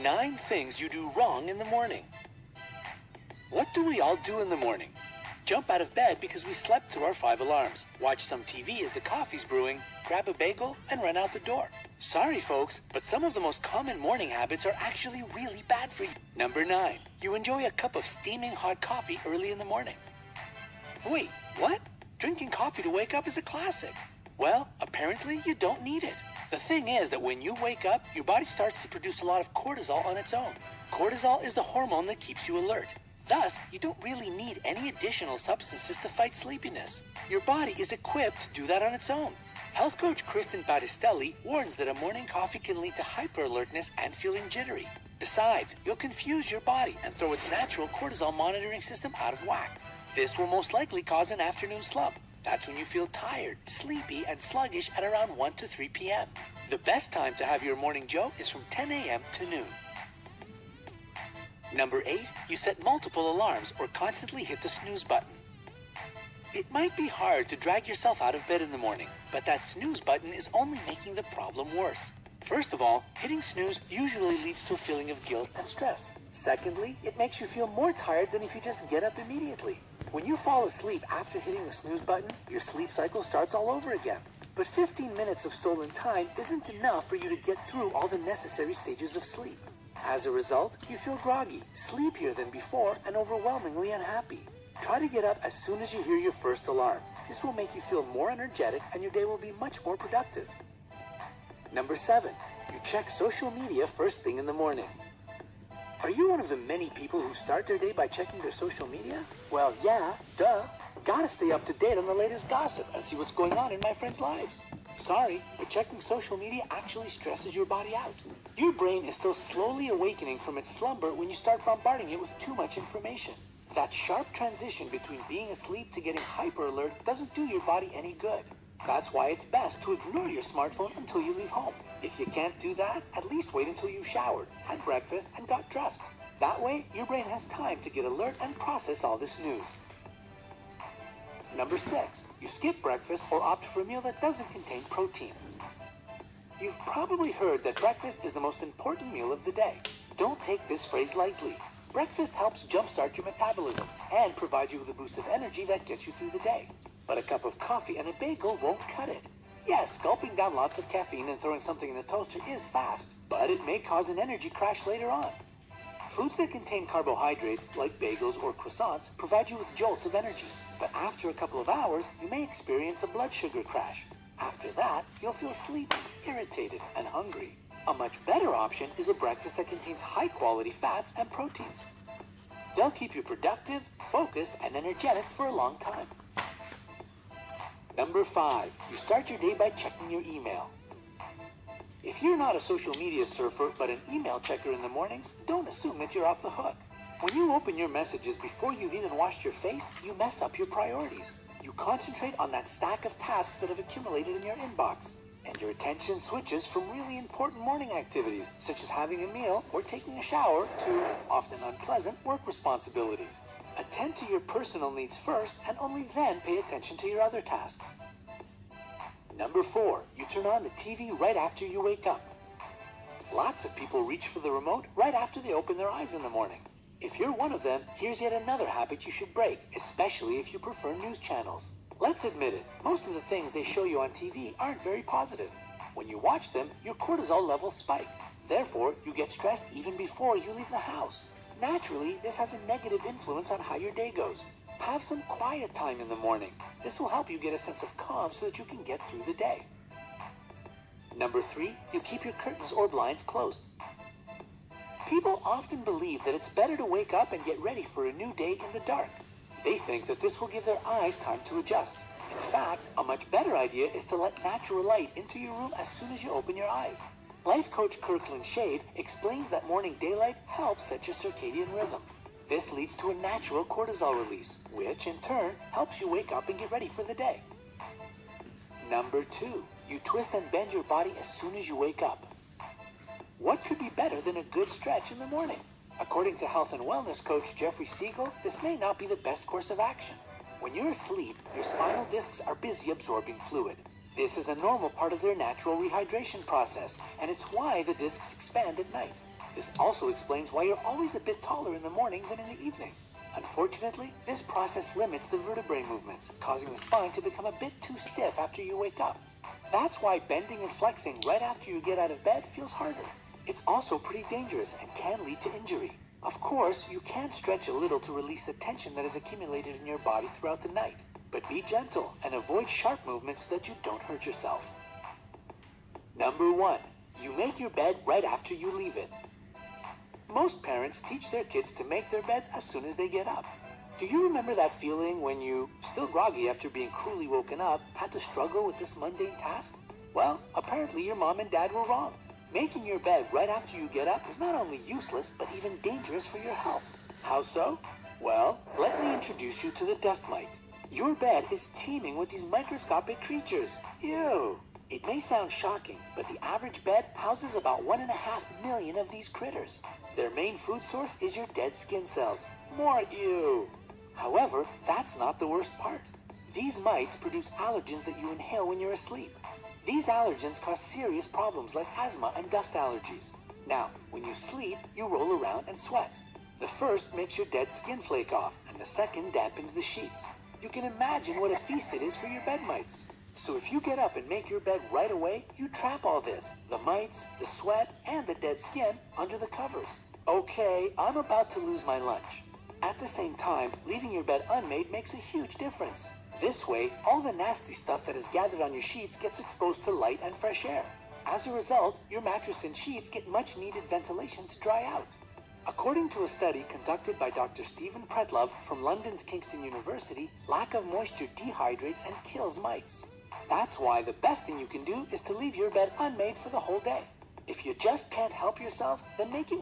9 things you do wrong in the morning. What do we all do in the morning? Jump out of bed because we slept through our 5 alarms, watch some TV as the coffee's brewing, grab a bagel, and run out the door. Sorry, folks, but some of the most common morning habits are actually really bad for you. Number 9, you enjoy a cup of steaming hot coffee early in the morning. Wait, what? Drinking coffee to wake up is a classic. Well, apparently you don't need it. The thing is that when you wake up, your body starts to produce a lot of cortisol on its own. Cortisol is the hormone that keeps you alert. Thus, you don't really need any additional substances to fight sleepiness. Your body is equipped to do that on its own. Health coach Kristen Battistelli warns that a morning coffee can lead to hyper-alertness and feeling jittery. Besides, you'll confuse your body and throw its natural cortisol monitoring system out of whack. This will most likely cause an afternoon slump. That's when you feel tired, sleepy, and sluggish at around 1 to 3 p.m. The best time to have your morning joe is from 10 a.m. to noon. Number 8, you set multiple alarms or constantly hit the snooze button. It might be hard to drag yourself out of bed in the morning, but that snooze button is only making the problem worse. First of all, hitting snooze usually leads to a feeling of guilt and stress. Secondly, it makes you feel more tired than if you just get up immediately. When you fall asleep after hitting the snooze button, your sleep cycle starts all over again. But 15 minutes of stolen time isn't enough for you to get through all the necessary stages of sleep. As a result, you feel groggy, sleepier than before, and overwhelmingly unhappy. Try to get up as soon as you hear your first alarm. This will make you feel more energetic and your day will be much more productive. Number 7, you check social media first thing in the morning. Are you one of the many people who start their day by checking their social media? Well, yeah, duh. Gotta stay up to date on the latest gossip and see what's going on in my friends' lives. Sorry, but checking social media actually stresses your body out. Your brain is still slowly awakening from its slumber when you start bombarding it with too much information. That sharp transition between being asleep to getting hyper alert doesn't do your body any good. That's why it's best to ignore your smartphone until you leave home. If you can't do that, at least wait until you've showered, had breakfast, and got dressed. That way, your brain has time to get alert and process all this news. Number 6, you skip breakfast or opt for a meal that doesn't contain protein. You've probably heard that breakfast is the most important meal of the day. Don't take this phrase lightly. Breakfast helps jumpstart your metabolism and provide you with a boost of energy that gets you through the day. But a cup of coffee and a bagel won't cut it. Yes, gulping down lots of caffeine and throwing something in the toaster is fast, but it may cause an energy crash later on. Foods that contain carbohydrates, like bagels or croissants, provide you with jolts of energy. But after a couple of hours, you may experience a blood sugar crash. After that, you'll feel sleepy, irritated, and hungry. A much better option is a breakfast that contains high-quality fats and proteins. They'll keep you productive, focused, and energetic for a long time. Number 5, you start your day by checking your email. If you're not a social media surfer but an email checker in the mornings, don't assume that you're off the hook. When you open your messages before you've even washed your face, you mess up your priorities. You concentrate on that stack of tasks that have accumulated in your inbox, and your attention switches from really important morning activities, such as having a meal or taking a shower, to often unpleasant work responsibilities. Attend to your personal needs first and only then pay attention to your other tasks. Number 4, you turn on the TV right after you wake up. Lots of people reach for the remote right after they open their eyes in the morning. If you're one of them, here's yet another habit you should break, especially if you prefer news channels. Let's admit it, most of the things they show you on TV aren't very positive. When you watch them, your cortisol levels spike. Therefore, you get stressed even before you leave the house. Naturally, this has a negative influence on how your day goes. Have some quiet time in the morning. This will help you get a sense of calm so that you can get through the day. Number 3, you keep your curtains or blinds closed. People often believe that it's better to wake up and get ready for a new day in the dark. They think that this will give their eyes time to adjust. In fact, a much better idea is to let natural light into your room as soon as you open your eyes. Life coach Kirkland Shave explains that morning daylight helps set your circadian rhythm. This leads to a natural cortisol release, which in turn helps you wake up and get ready for the day. Number 2, you twist and bend your body as soon as you wake up. What could be better than a good stretch in the morning? According to health and wellness coach Jeffrey Siegel, this may not be the best course of action. When you're asleep, your spinal discs are busy absorbing fluid. This is a normal part of their natural rehydration process, and it's why the discs expand at night. This also explains why you're always a bit taller in the morning than in the evening. Unfortunately, this process limits the vertebrae movements, causing the spine to become a bit too stiff after you wake up. That's why bending and flexing right after you get out of bed feels harder. It's also pretty dangerous and can lead to injury. Of course, you can stretch a little to release the tension that has accumulated in your body throughout the night. But be gentle and avoid sharp movements so that you don't hurt yourself. Number 1. You make your bed right after you leave it. Most parents teach their kids to make their beds as soon as they get up. Do you remember that feeling when you, still groggy after being cruelly woken up, had to struggle with this mundane task? Well, apparently your mom and dad were wrong. Making your bed right after you get up is not only useless, but even dangerous for your health. How so? Well, let me introduce you to the dust mite. Your bed is teeming with these microscopic creatures. Ew! It may sound shocking, but the average bed houses about 1.5 million of these critters. Their main food source is your dead skin cells. More ew! However, that's not the worst part. These mites produce allergens that you inhale when you're asleep. These allergens cause serious problems like asthma and dust allergies. Now, when you sleep, you roll around and sweat. The first makes your dead skin flake off, and the second dampens the sheets. You can imagine what a feast it is for your bed mites. So if you get up and make your bed right away, you trap all this, the mites, the sweat, and the dead skin, under the covers. Okay, I'm about to lose my lunch. At the same time, leaving your bed unmade makes a huge difference. This way, all the nasty stuff that is gathered on your sheets gets exposed to light and fresh air. As a result, your mattress and sheets get much needed ventilation to dry out. According to a study conducted by Dr. Stephen Predlove from London's Kingston University, lack of moisture dehydrates and kills mites. That's why the best thing you can do is to leave your bed unmade for the whole day. If you just can't help yourself, then making